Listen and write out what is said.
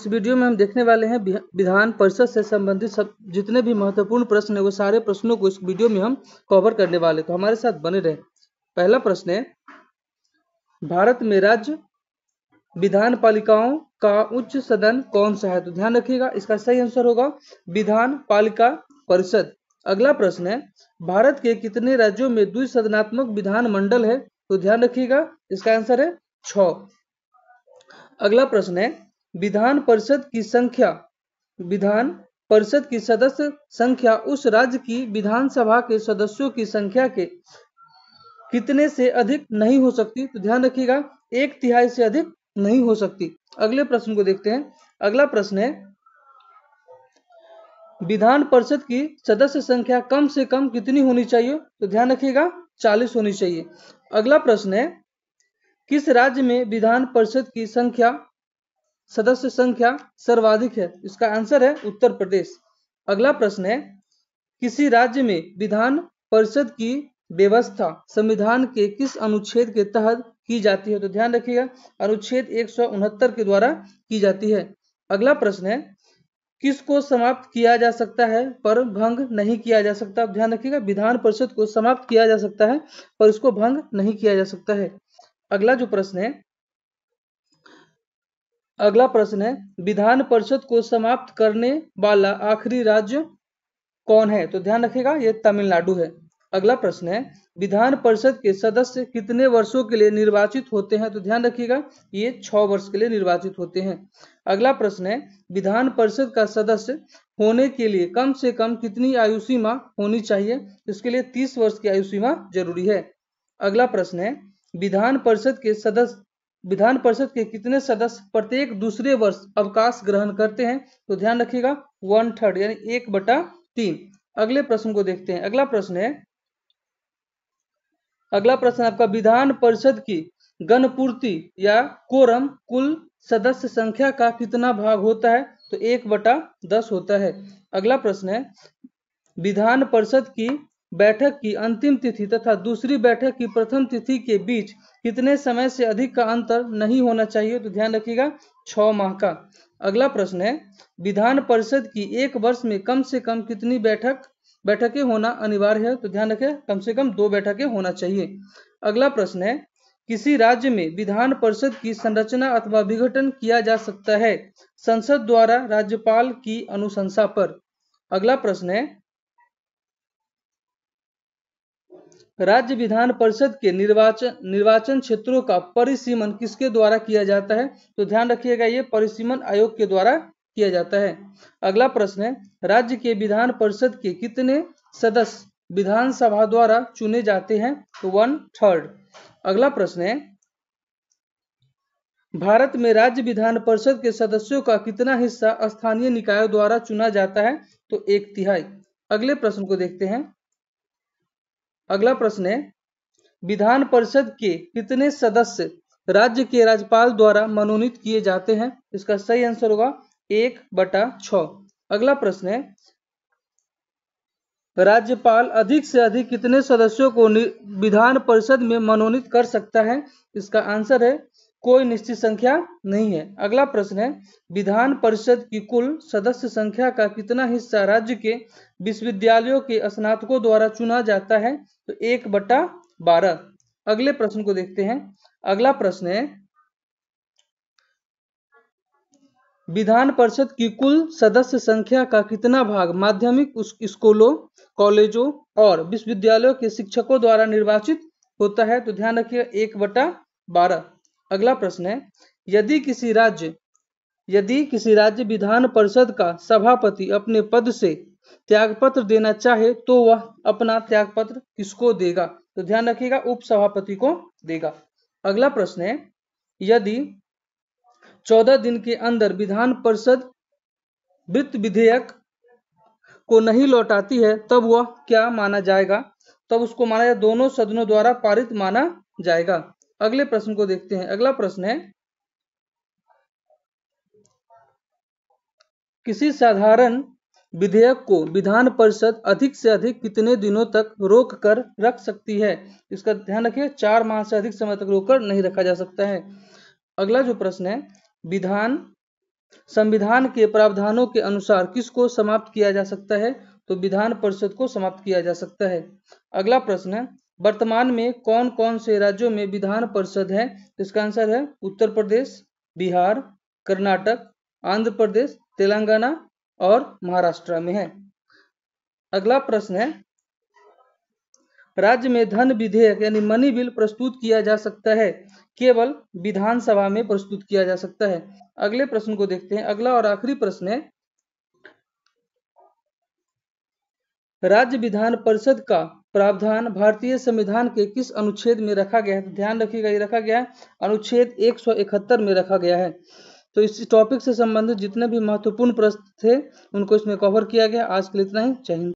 इस वीडियो में हम देखने वाले हैं विधान परिषद से संबंधित सब जितने भी महत्वपूर्ण प्रश्न है वो सारे प्रश्नों को इस वीडियो में हम कवर करने वाले, तो हमारे साथ बने रहे। पहला प्रश्न है, भारत में राज्य विधान पालिकाओं का उच्च सदन कौन सा है? तो ध्यान रखिएगा, इसका सही आंसर होगा विधान पालिका परिषद। अगला प्रश्न है, भारत के कितने राज्यों में द्विसदनात्मक विधान मंडल है? तो ध्यान रखिएगा, इसका आंसर है 6। अगला प्रश्न है, विधान परिषद की सदस्य संख्या उस राज्य की विधानसभा के सदस्यों की संख्या के कितने से अधिक नहीं हो सकती? तो ध्यान रखिएगा, 1/3 से अधिक नहीं हो सकती। अगले प्रश्न को देखते हैं। अगला प्रश्न है, विधान परिषद की सदस्य संख्या कम से कम कितनी होनी चाहिए? तो ध्यान रखिएगा, 40 होनी चाहिए। अगला प्रश्न है, किस राज्य में विधान परिषद की सदस्य संख्या सर्वाधिक है? इसका आंसर है उत्तर प्रदेश। अगला प्रश्न है, किसी राज्य में विधान परिषद की व्यवस्था संविधान के किस अनुच्छेद के तहत की जाती है? तो ध्यान रखिएगा, अनुच्छेद 169 के द्वारा की जाती है। अगला प्रश्न है, किसको समाप्त किया जा सकता है पर भंग नहीं किया जा सकता? ध्यान रखिएगा, विधान परिषद को समाप्त किया जा सकता है पर इसको भंग नहीं किया जा सकता है। अगला प्रश्न है, विधान परिषद को समाप्त करने वाला आखिरी राज्य कौन है? तो ध्यान रखिएगा, ये तमिलनाडु है। अगला प्रश्न है, विधान परिषद के सदस्य कितने वर्षों के लिए निर्वाचित होते हैं? तो ध्यान रखिएगा, ये 6 वर्ष के लिए निर्वाचित होते हैं। अगला प्रश्न है, विधान परिषद का सदस्य होने के लिए कम से कम कितनी आयु सीमा होनी चाहिए? इसके लिए 30 वर्ष की आयु सीमा जरूरी है। अगला प्रश्न है, विधान परिषद के कितने सदस्य प्रत्येक दूसरे वर्ष अवकाश ग्रहण करते हैं? तो ध्यान रखिएगा, 1/3 यानी 1/3। अगले प्रश्न को देखते हैं। अगला प्रश्न आपका, विधान परिषद की गणपूर्ति या कोरम कुल सदस्य संख्या का कितना भाग होता है? तो 1/10 होता है। अगला प्रश्न है, विधान परिषद की बैठक की अंतिम तिथि तथा दूसरी बैठक की प्रथम तिथि के बीच कितने समय से अधिक का अंतर नहीं होना चाहिए? तो ध्यान रखिएगा, 6 माह का। अगला प्रश्न है, विधान परिषद की एक वर्ष में कम से कम कितनी बैठकें होना अनिवार्य है? तो ध्यान रखें, कम से कम 2 बैठकें होना चाहिए। अगला प्रश्न है, किसी राज्य में विधान परिषद की संरचना अथवा विघटन किया जा सकता है संसद द्वारा राज्यपाल की अनुशंसा पर? अगला प्रश्न है, राज्य विधान परिषद के निर्वाचन क्षेत्रों का परिसीमन किसके द्वारा किया जाता है? तो ध्यान रखिएगा, ये परिसीमन आयोग के द्वारा किया जाता है। अगला प्रश्न है, राज्य के विधान परिषद के कितने सदस्य विधानसभा द्वारा चुने जाते हैं? तो 1/3। अगला प्रश्न है, भारत में राज्य विधान परिषद के सदस्यों का कितना हिस्सा स्थानीय निकायों द्वारा चुना जाता है? तो 1/3। अगले प्रश्न को देखते हैं। अगला प्रश्न है, विधान परिषद के कितने सदस्य राज्य के राज्यपाल द्वारा मनोनीत किए जाते हैं? इसका सही आंसर होगा 1/6। अगला प्रश्न है, राज्यपाल अधिक से अधिक कितने सदस्यों को विधान परिषद में मनोनीत कर सकता है? इसका आंसर है कोई निश्चित संख्या नहीं है। अगला प्रश्न है, विधान परिषद की कुल सदस्य संख्या का कितना हिस्सा राज्य के विश्वविद्यालयों के स्नातकों द्वारा चुना जाता है? तो 1/12। अगले प्रश्न को देखते हैं। अगला प्रश्न है, विधान परिषद की कुल सदस्य संख्या का कितना भाग माध्यमिक स्कूलों, कॉलेजों और विश्वविद्यालयों के शिक्षकों द्वारा निर्वाचित होता है? तो ध्यान रखिए, 1/12। अगला प्रश्न है, यदि किसी राज्य विधान परिषद का सभापति अपने पद से त्यागपत्र देना चाहे तो वह अपना त्यागपत्र किसको देगा? तो ध्यान रखिएगा, उपसभापति को देगा। अगला प्रश्न है, यदि 14 दिन के अंदर विधान परिषद वित्त विधेयक को नहीं लौटाती है तब वह क्या माना जाएगा? तब उसको माना जाए दोनों सदनों द्वारा पारित माना जाएगा। अगले प्रश्न को देखते हैं। अगला प्रश्न है, किसी साधारण विधेयक को विधान परिषद अधिक से अधिक कितने दिनों तक रोक कर रख सकती है? इसका ध्यान रखिए, 4 माह से अधिक समय तक रोक कर नहीं रखा जा सकता है। अगला जो प्रश्न है, विधान संविधान के प्रावधानों के अनुसार किसको समाप्त किया जा सकता है? तो विधान परिषद को समाप्त किया जा सकता है। अगला प्रश्न है, वर्तमान में कौन कौन से राज्यों में विधान परिषद है? इसका आंसर है उत्तर प्रदेश, बिहार, कर्नाटक, आंध्र प्रदेश, तेलंगाना और महाराष्ट्र में है। अगला प्रश्न है, राज्य में धन विधेयक यानी मनी बिल प्रस्तुत किया जा सकता है, केवल विधानसभा में प्रस्तुत किया जा सकता है। अगले प्रश्न को देखते हैं। अगला और आखिरी प्रश्न है, राज्य विधान परिषद का प्रावधान भारतीय संविधान के किस अनुच्छेद में रखा गया है? ध्यान रखिएगा, ये रखा गया है अनुच्छेद 171 में रखा गया है। तो इस टॉपिक से संबंधित जितने भी महत्वपूर्ण प्रश्न थे उनको इसमें कवर किया गया। आज के लिए इतना ही। जय हिंद।